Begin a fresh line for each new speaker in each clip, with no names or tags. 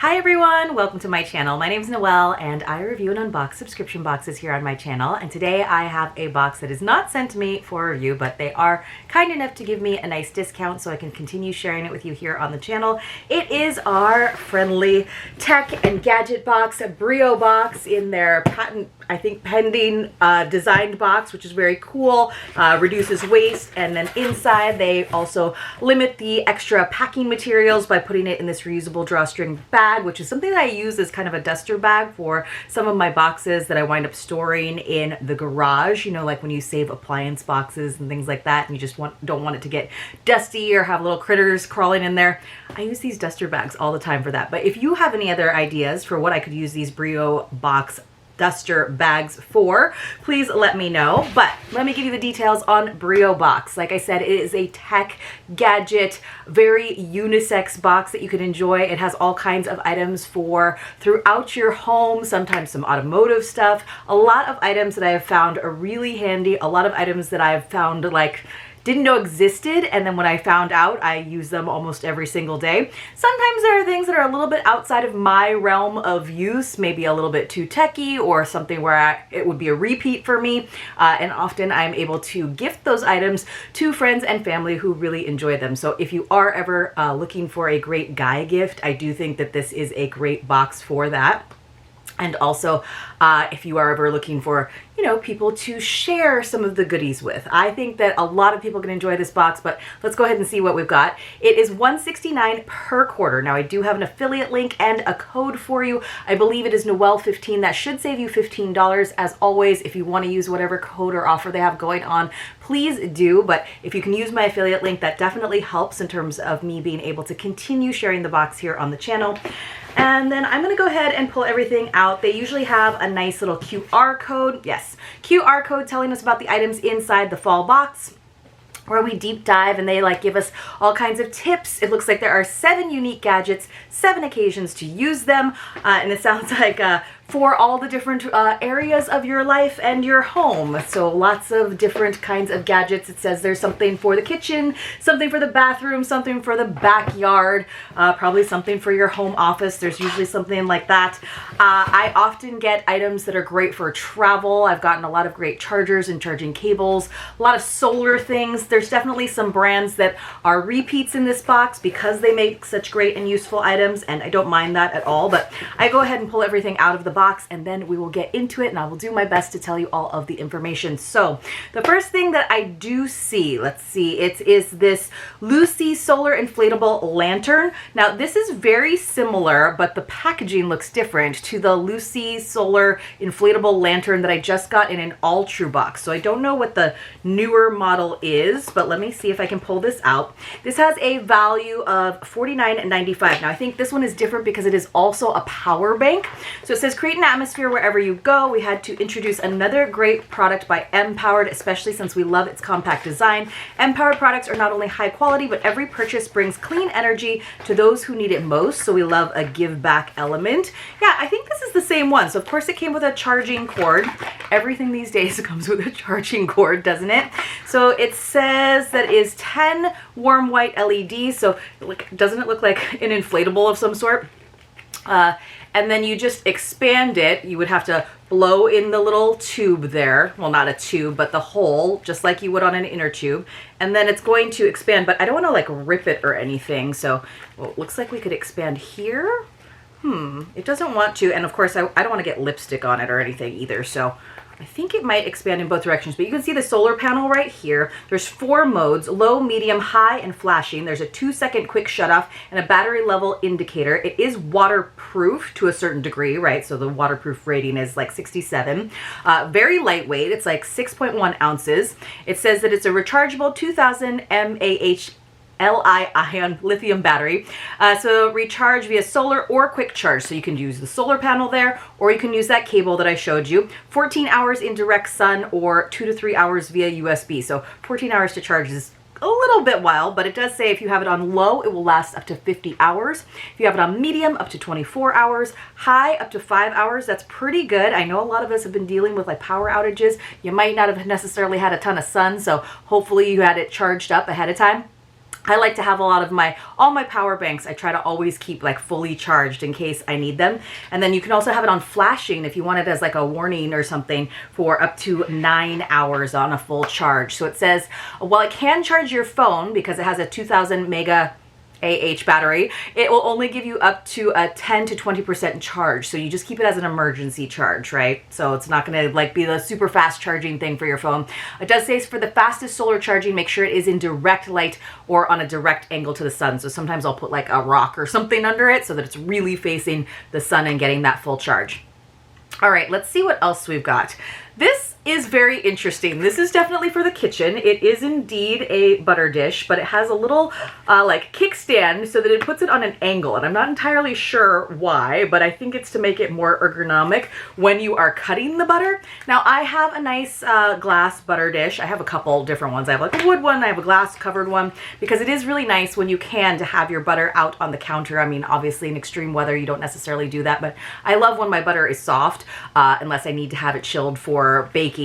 Hi everyone, welcome to my channel. My name is Noelle and I review and unbox subscription boxes here on my channel, and today I have a box that is not sent to me for review, but they are kind enough to give me a nice discount so I can continue sharing it with you here on the channel. It is our friendly tech and gadget box, a Breo Box in their patent, I think, pending designed box, which is very cool, reduces waste, and then inside they also limit the extra packing materials by putting it in this reusable drawstring bag, which is something that I use as kind of a duster bag for some of my boxes that I wind up storing in the garage, you know, like when you save appliance boxes and things like that and you just don't want it to get dusty or have little critters crawling in there. I use these duster bags all the time for that. But if you have any other ideas for what I could use these Breo Box duster bags for, please let me know. But let me give you the details on Breo Box. Like I said, it is a tech gadget, very unisex box that you can enjoy. It has all kinds of items for throughout your home, sometimes some automotive stuff. A lot of items that I have found are really handy. A lot of items that I've found like didn't know existed, and then when I found out, I use them almost every single day. Sometimes there are things that are a little bit outside of my realm of use, maybe a little bit too techy or something where it would be a repeat for me, and often I'm able to gift those items to friends and family who really enjoy them. So if you are ever looking for a great guy gift, I do think that this is a great box for that. And also, if you are ever looking for, you know, people to share some of the goodies with. I think that a lot of people can enjoy this box, but let's go ahead and see what we've got. It is $169 per quarter. Now, I do have an affiliate link and a code for you. I believe it is Noel15. That should save you $15. As always, if you want to use whatever code or offer they have going on, please do. But if you can use my affiliate link, that definitely helps in terms of me being able to continue sharing the box here on the channel. And then I'm going to go ahead and pull everything out. They usually have a nice little QR code. Yes, QR code telling us about the items inside the fall box, where we deep dive and they like give us all kinds of tips. It looks like there are 7 unique gadgets, 7 occasions to use them, and it sounds like for all the different areas of your life and your home. So lots of different kinds of gadgets. It says there's something for the kitchen, something for the bathroom, something for the backyard, probably something for your home office. There's usually something like that. I often get items that are great for travel. I've gotten a lot of great chargers and charging cables, a lot of solar things. There's definitely some brands that are repeats in this box because they make such great and useful items, and I don't mind that at all. But I go ahead and pull everything out of the box and then we will get into it, and I will do my best to tell you all of the information. So the first thing that I do see, let's see, it is this Lucy solar inflatable lantern. Now this is very similar, but the packaging looks different to the Lucy solar inflatable lantern that I just got in an all true box. So I don't know what the newer model is, but let me see if I can pull this out. This has a value of $49.95. Now I think this one is different because it is also a power bank. So it says create an atmosphere wherever you go. We had to introduce another great product by Empowered, especially since we love its compact design. Empowered products are not only high quality, but every purchase brings clean energy to those who need it most. So we love a give back element. Yeah, I think this is the same one. So of course it came with a charging cord. Everything these days comes with a charging cord, doesn't it? So it says that is 10 warm white LEDs. So doesn't it look like an inflatable of some sort? And then you just expand it. You would have to blow in the little tube there. Well, not a tube, but the hole, just like you would on an inner tube. And then it's going to expand, but I don't want to like rip it or anything. So well, it looks like we could expand here. It doesn't want to. And of course, I don't want to get lipstick on it or anything either. So I think it might expand in both directions, but you can see the solar panel right here. There's 4 modes: low, medium, high, and flashing. There's a 2-second quick shutoff and a battery level indicator. It is waterproof to a certain degree, right? So the waterproof rating is like 67. Very lightweight. It's like 6.1 ounces. It says that it's a rechargeable 2000 mAh Li-ion lithium battery. So recharge via solar or quick charge. So you can use the solar panel there, or you can use that cable that I showed you. 14 hours in direct sun or 2 to 3 hours via USB. So 14 hours to charge is a little bit wild, but it does say if you have it on low, it will last up to 50 hours. If you have it on medium, up to 24 hours, high, up to 5 hours. That's pretty good. I know a lot of us have been dealing with like power outages. You might not have necessarily had a ton of sun, so hopefully you had it charged up ahead of time. I like to have a lot of all my power banks. I try to always keep like fully charged in case I need them. And then you can also have it on flashing if you want it as like a warning or something for up to 9 hours on a full charge. So it says, while it can charge your phone because it has a 2000 mega battery, it will only give you up to a 10 to 20% charge. So you just keep it as an emergency charge, right? So it's not going to like be the super fast charging thing for your phone. It does say for the fastest solar charging, make sure it is in direct light or on a direct angle to the sun. So sometimes I'll put like a rock or something under it so that it's really facing the sun and getting that full charge. All right, let's see what else we've got. This is very interesting. This is definitely for the kitchen. It is indeed a butter dish, but it has a little like kickstand so that it puts it on an angle. And I'm not entirely sure why, but I think it's to make it more ergonomic when you are cutting the butter. Now I have a nice glass butter dish. I have a couple different ones. I have like a wood one, I have a glass covered one, because it is really nice when you can to have your butter out on the counter. I mean, obviously in extreme weather, you don't necessarily do that, but I love when my butter is soft, unless I need to have it chilled for baking.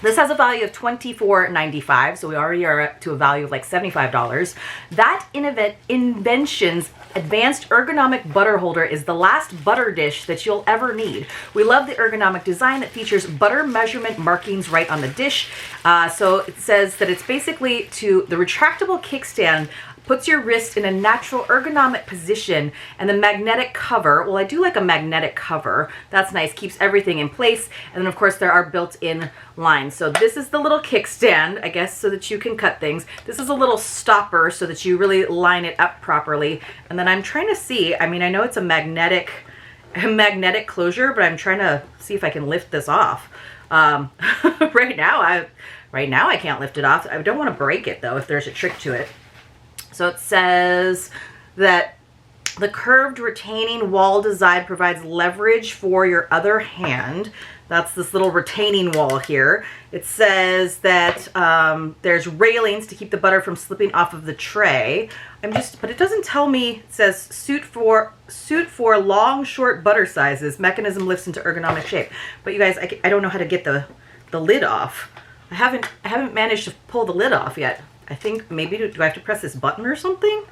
This has a value of $24.95, so we already are up to a value of like $75. That Invention's advanced ergonomic butter holder is the last butter dish that you'll ever need. We love the ergonomic design that features butter measurement markings right on the dish. So it says that it's basically the retractable kickstand puts your wrist in a natural ergonomic position, and the magnetic cover, well, I do like a magnetic cover. That's nice, keeps everything in place. And then of course there are built-in lines. So this is the little kickstand, I guess, so that you can cut things. This is a little stopper so that you really line it up properly. And then I'm trying to see, I mean, I know it's a magnetic closure, but I'm trying to see if I can lift this off. Right now I can't lift it off. I don't want to break it though, if there's a trick to it. So it says that the curved retaining wall design provides leverage for your other hand. That's this little retaining wall here. It says that there's railings to keep the butter from slipping off of the tray. But it doesn't tell me. It says suit for long, short butter sizes. Mechanism lifts into ergonomic shape. But you guys, I don't know how to get the lid off. I haven't managed to pull the lid off yet. I think maybe, do I have to press this button or something?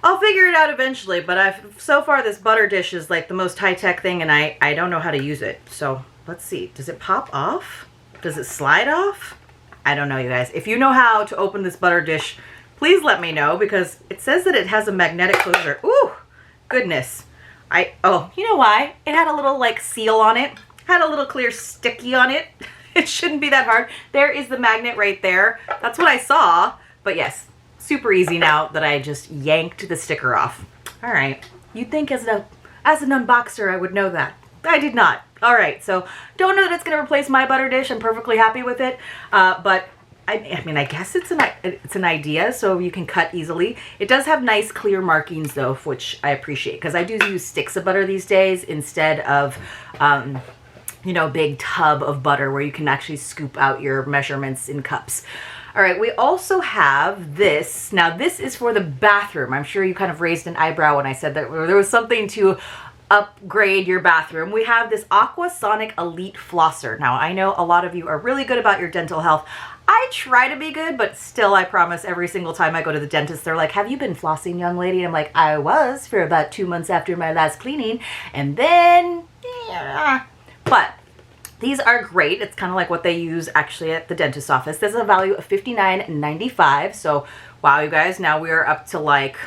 I'll figure it out eventually, but so far this butter dish is like the most high-tech thing, and I don't know how to use it. So let's see, does it pop off? Does it slide off? I don't know, you guys. If you know how to open this butter dish, please let me know, because it says that it has a magnetic closure. Ooh, goodness. Oh, you know why? It had a little like seal on it, had a little clear sticky on it. It shouldn't be that hard. There is the magnet right there. That's what I saw. But yes, super easy now that I just yanked the sticker off. All right. You'd think as an unboxer I would know that. I did not. All right. So don't know that it's going to replace my butter dish. I'm perfectly happy with it. But I mean, I guess it's an idea, so you can cut easily. It does have nice clear markings though, which I appreciate, because I do use sticks of butter these days instead of you know, big tub of butter where you can actually scoop out your measurements in cups. All right, we also have this. Now this is for the bathroom. I'm sure you kind of raised an eyebrow when I said that there was something to upgrade your bathroom. We have this Aquasonic Elite Flosser. Now I know a lot of you are really good about your dental health. I try to be good, but still I promise every single time I go to the dentist, they're like, have you been flossing, young lady? And I'm like, I was for about 2 months after my last cleaning. And then, yeah. But these are great. It's kind of like what they use actually at the dentist's office. There's a value of $59.95. So wow, you guys, now we're up to like,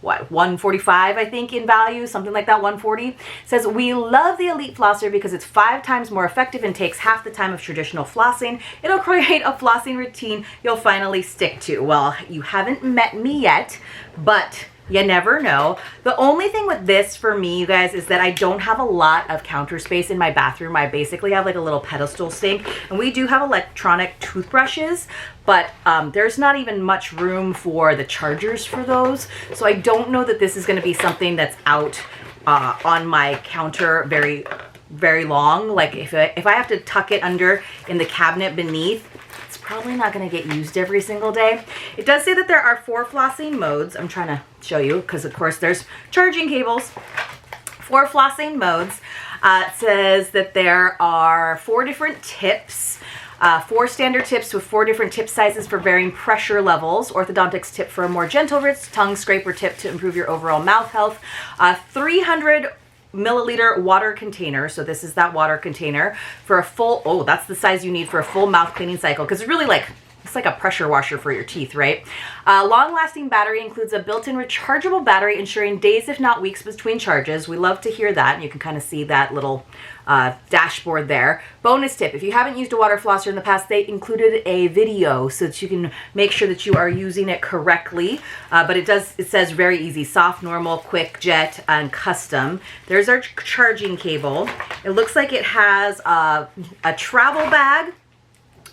what, $145 I think in value, something like that, $140. It says, we love the Elite Flosser because it's 5 times more effective and takes half the time of traditional flossing. It'll create a flossing routine you'll finally stick to. Well, you haven't met me yet, but you never know. The only thing with this for me, you guys, is that I don't have a lot of counter space in my bathroom. I basically have like a little pedestal sink, and we do have electronic toothbrushes, but there's not even much room for the chargers for those. So I don't know that this is going to be something that's out on my counter very long. Like if I have to tuck it under in the cabinet beneath, it's probably not going to get used every single day. It does say that there are 4 flossing modes. I'm trying to show you because of course there's charging cables. 4 flossing modes. It says that there are 4 different tips. 4 standard tips with 4 different tip sizes for varying pressure levels. Orthodontics tip for a more gentle wrist. Tongue scraper tip to improve your overall mouth health. 300 milliliter water container. So this is that water container for a full, oh, that's the size you need for a full mouth cleaning cycle. Because it's really like, it's like a pressure washer for your teeth, right? Long-lasting battery includes a built-in rechargeable battery, ensuring days, if not weeks, between charges. We love to hear that, and you can kind of see that little dashboard there. Bonus tip, if you haven't used a water flosser in the past, they included a video so that you can make sure that you are using it correctly. But it says very easy, soft, normal, quick, jet, and custom. There's our charging cable. It looks like it has a travel bag.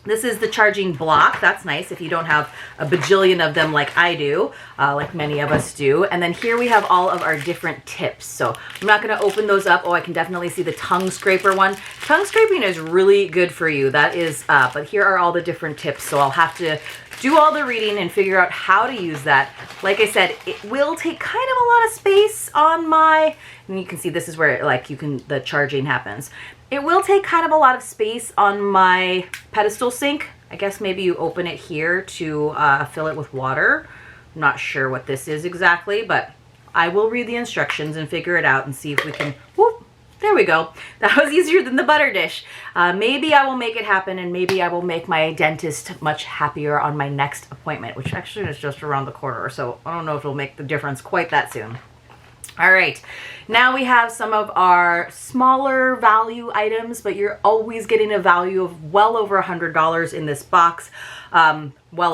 This is the charging block. That's nice if you don't have a bajillion of them like I do, like many of us do. And then here we have all of our different tips. So I'm not going to open those up. Oh, I can definitely see the tongue scraper one. Tongue scraping is really good for you. That is, but here are all the different tips. So I'll have to do all the reading and figure out how to use that. Like I said, it will take kind of a lot of space on my, and you can see this is where like the charging happens. It will take kind of a lot of space on my pedestal sink. I guess maybe you open it here to fill it with water. I'm not sure what this is exactly, but I will read the instructions and figure it out and see if we can, whoop, there we go. That was easier than the butter dish. Maybe I will make it happen, and maybe I will make my dentist much happier on my next appointment, which actually is just around the corner. So I don't know if it'll make the difference quite that soon. All right, now we have some of our smaller value items, but you're always getting a value of well over $100 in this box. Well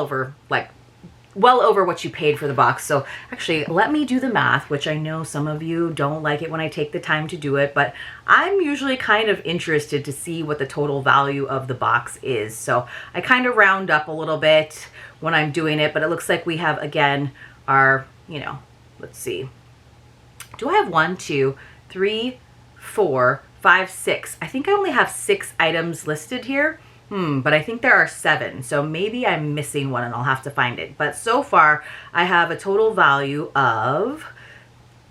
over what you paid for the box. So actually, let me do the math, which I know some of you don't like it when I take the time to do it, but I'm usually kind of interested to see what the total value of the box is. So I kind of round up a little bit when I'm doing it, but it looks like we have, again, our, let's see. Do I have 1, 2, 3, 4, 5, 6? I think I only have 6 items listed here. But I think there are 7. So maybe I'm missing one and I'll have to find it. But so far, I have a total value of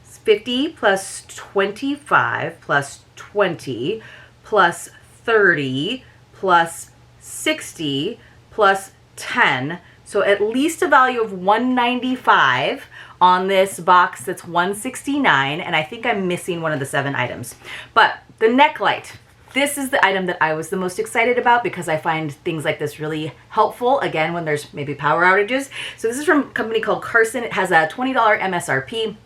50 plus 25 plus 20 plus 30 plus 60 plus 10. So at least a value of 195 on this box that's 169, and I think I'm missing one of the 7 items. But the neck light, this is the item that I was the most excited about because I find things like this really helpful, again, when there's maybe power outages. So this is from a company called Carson. It has a $20 MSRP.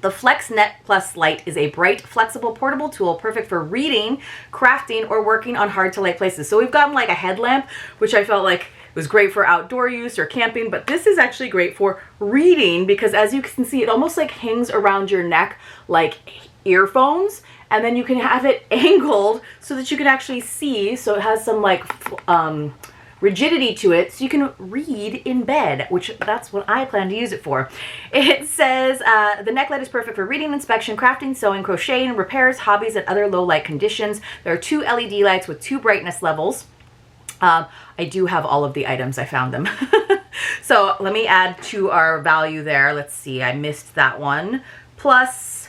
The Flex Net Plus Light is a bright, flexible, portable tool perfect for reading, crafting, or working on hard to light places. So we've gotten like a headlamp, which I felt like it was great for outdoor use or camping, but this is actually great for reading because as you can see, it almost like hangs around your neck like earphones, and then you can have it angled so that you can actually see. So it has some like rigidity to it, so you can read in bed, which that's what I plan to use it for. It says the neck light is perfect for reading, inspection, crafting, sewing, crocheting, repairs, hobbies, and other low light conditions. There are 2 LED lights with 2 brightness levels. I do have all of the items. I found them. So let me add to our value there. Let's see. I missed that one. Plus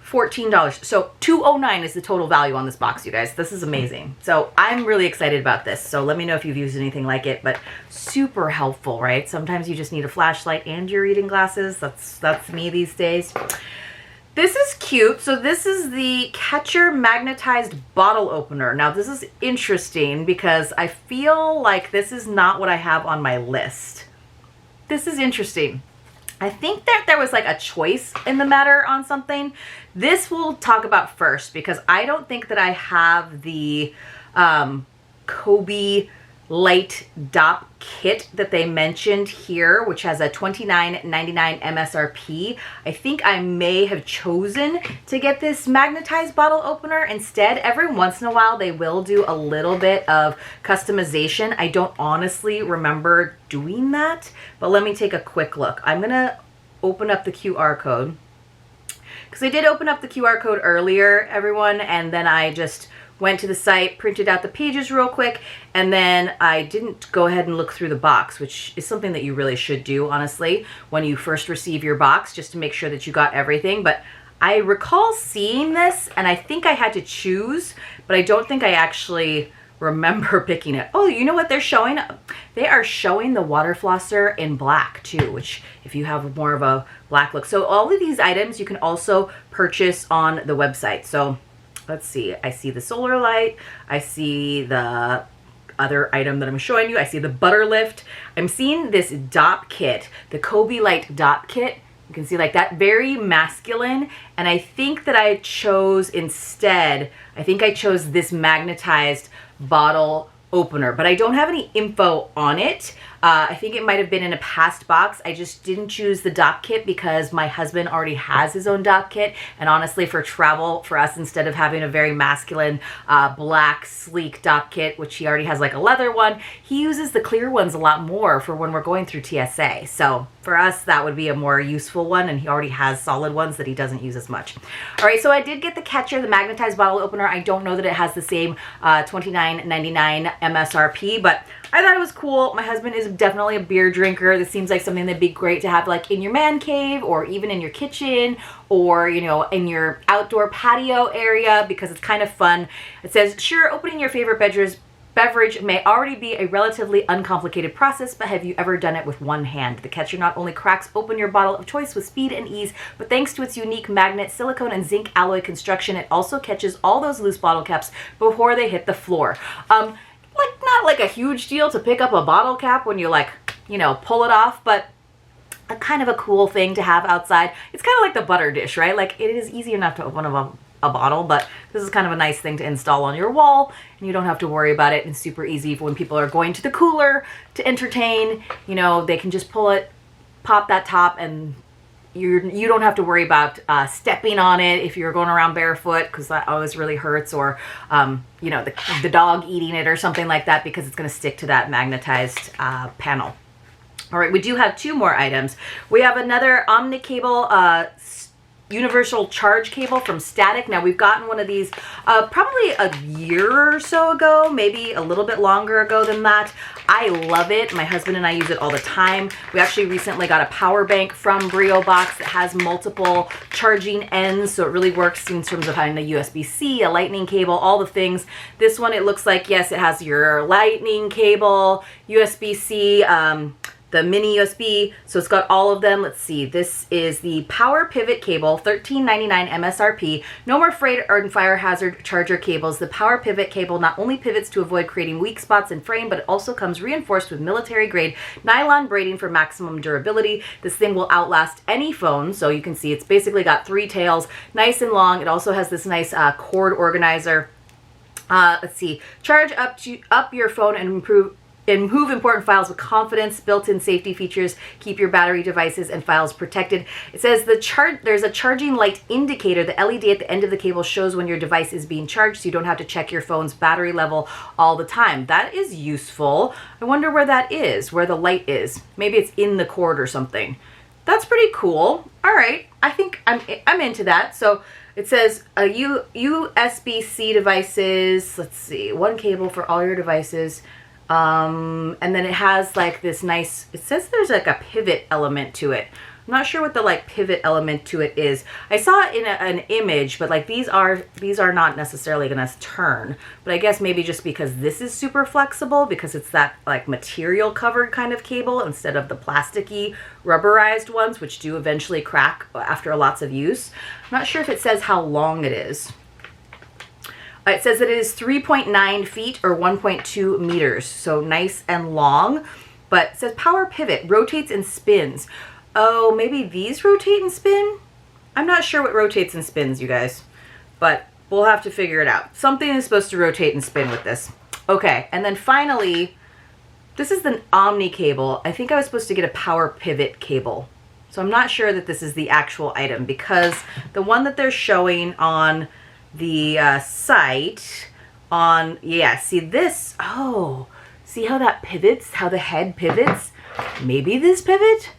$14. So $209 is the total value on this box, you guys. This is amazing. So I'm really excited about this. So let me know if you've used anything like it, but super helpful, right? Sometimes you just need a flashlight and your reading glasses. That's me these days. This is cute. So this is the Catcher magnetized bottle opener. Now this is interesting because I feel like this is not what I have on my list. This is interesting. I think that there was like a choice in the matter on something. This we'll talk about first because I don't think that I have the Kobe light dop kit that they mentioned here, which has a $29.99 MSRP. I think I may have chosen to get this magnetized bottle opener instead. Every once in a while they will do a little bit of customization. I don't honestly remember doing that, but let me take a quick look. I'm gonna open up the QR code because I did open up the QR code earlier, everyone, and then I just went to the site, printed out the pages real quick, and then I didn't go ahead and look through the box, which is something that you really should do, honestly, when you first receive your box, just to make sure that you got everything. But I recall seeing this, and I think I had to choose, but I don't think I actually remember picking it. Oh, you know what they're showing? They are showing the water flosser in black too, which if you have more of a black look. So all of these items you can also purchase on the website. So let's see. I see the solar light. I see the other item that I'm showing you. I see the butter lift. I'm seeing this dot kit, the Kobe Light dot kit. You can see like that, very masculine. And I think that I chose instead, I think I chose this magnetized bottle opener, but I don't have any info on it. I think it might have been in a past box. I just didn't choose the dot kit because my husband already has his own dot kit. And honestly, for travel, for us, instead of having a very masculine, black, sleek dot kit, which he already has like a leather one, he uses the clear ones a lot more for when we're going through TSA. So for us, that would be a more useful one, and he already has solid ones that he doesn't use as much. All right, so I did get the catcher, the magnetized bottle opener. I don't know that it has the same $29.99 MSRP, but I thought it was cool. My husband is definitely a beer drinker. This seems like something that'd be great to have like in your man cave, or even in your kitchen, or, you know, in your outdoor patio area, because it's kind of fun. It says, sure, opening your favorite beverage may already be a relatively uncomplicated process, but have you ever done it with one hand? The catcher not only cracks open your bottle of choice with speed and ease, but thanks to its unique magnet, silicone, and zinc alloy construction, it also catches all those loose bottle caps before they hit the floor. Like, not like a huge deal to pick up a bottle cap when you, like, you know, pull it off, but a kind of a cool thing to have outside. It's kind of like the butter dish, right? Like, it is easy enough to open a bottle, but this is kind of a nice thing to install on your wall, and you don't have to worry about it. It's super easy for when people are going to the cooler to entertain. You know, they can just pull it, pop that top, and you don't have to worry about stepping on it if you're going around barefoot, because that always really hurts, or you know, the dog eating it or something like that, because it's going to stick to that magnetized panel. All right, we do have two more items. We have another Omni cable universal charge cable from Static. Now, we've gotten one of these probably a year or so ago, maybe a little bit longer ago than that. I love it. My husband and I use it all the time. We actually recently got a power bank from Breo Box that has multiple charging ends, so it really works in terms of having a USB-C, a lightning cable, all the things. This one, it looks like, yes, it has your lightning cable, USB-C, the mini USB, so it's got all of them. Let's see, this is the power pivot cable, $13.99 MSRP. No more freight or fire hazard charger cables. The power pivot cable not only pivots to avoid creating weak spots in frame, but it also comes reinforced with military grade nylon braiding for maximum durability. This thing will outlast any phone, so you can see it's basically got three tails, nice and long. It also has this nice cord organizer. Let's see, charge up your phone and move important files with confidence. Built-in safety features keep your battery devices and files protected. It says there's a charging light indicator. The LED at the end of the cable shows when your device is being charged, so you don't have to check your phone's battery level all the time. That is useful. I wonder where that is, where the light is. Maybe it's in the cord or something. That's pretty cool. All right, I think I'm into that. So it says USB-C devices. Let's see, one cable for all your devices. And then it has like this nice, it says there's like a pivot element to it. I'm not sure what the like pivot element to it is. I saw it in an image, but like these are not necessarily gonna turn, but I guess maybe just because this is super flexible, because it's that like material covered kind of cable instead of the plasticky rubberized ones, which do eventually crack after lots of use. I'm not sure if it says how long it is. It says that it is 3.9 feet or 1.2 meters, so nice and long, but it says power pivot, rotates and spins. Oh, maybe these rotate and spin? I'm not sure what rotates and spins, you guys, but we'll have to figure it out. Something is supposed to rotate and spin with this. Okay, and then finally, this is the Omni cable. I think I was supposed to get a power pivot cable. So I'm not sure that this is the actual item, because the one that they're showing on the site on, yeah, see this, oh, see how that pivots, how the head pivots? Maybe this pivot?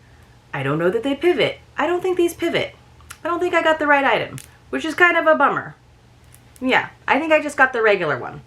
I don't know that they pivot. I don't think these pivot. I don't think I got the right item, which is kind of a bummer. Yeah, I think I just got the regular one.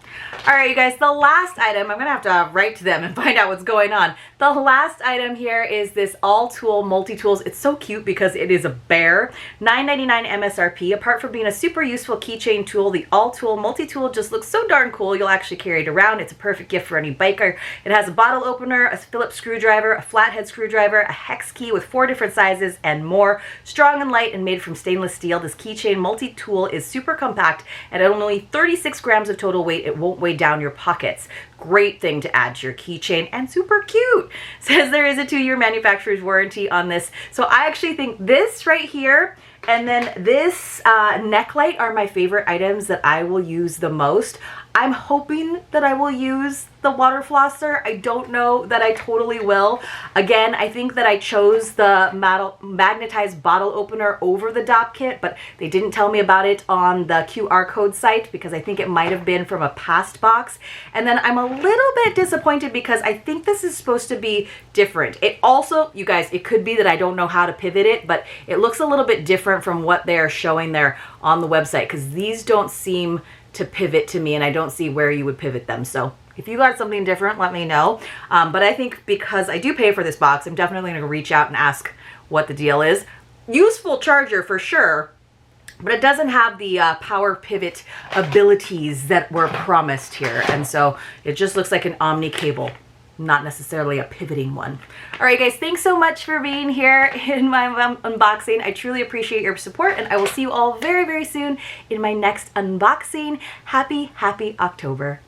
All right, you guys, the last item, I'm gonna have to write to them and find out what's going on. The last item here is this all-tool multi-tools. It's so cute because it is a bear. $9.99 MSRP. Apart from being a super useful keychain tool, the all-tool multi-tool just looks so darn cool. You'll actually carry it around. It's a perfect gift for any biker. It has a bottle opener, a Phillips screwdriver, a flathead screwdriver, a hex key with 4 different sizes, and more. Strong and light and made from stainless steel, this keychain multi-tool is super compact and at only 36 grams of total weight. It won't weigh down your pockets. Great thing to add to your keychain and super cute. Says there is a 2-year manufacturer's warranty on this. So I actually think this right here and then this neck light are my favorite items that I will use the most. I'm hoping that I will use the water flosser. I don't know that I totally will. Again, I think that I chose the magnetized bottle opener over the DOP kit, but they didn't tell me about it on the QR code site because I think it might have been from a past box. And then I'm a little bit disappointed because I think this is supposed to be different. It also, you guys, it could be that I don't know how to pivot it, but it looks a little bit different from what they're showing there on the website because these don't seem to pivot to me and I don't see where you would pivot them. So if you got something different, let me know. But I think because I do pay for this box, I'm definitely going to reach out and ask what the deal is. Useful charger for sure, but it doesn't have the power pivot abilities that were promised here. And so it just looks like an Omni cable, not necessarily a pivoting one. All right, guys, thanks so much for being here in my unboxing. I truly appreciate your support, and I will see you all very, very soon in my next unboxing. Happy October.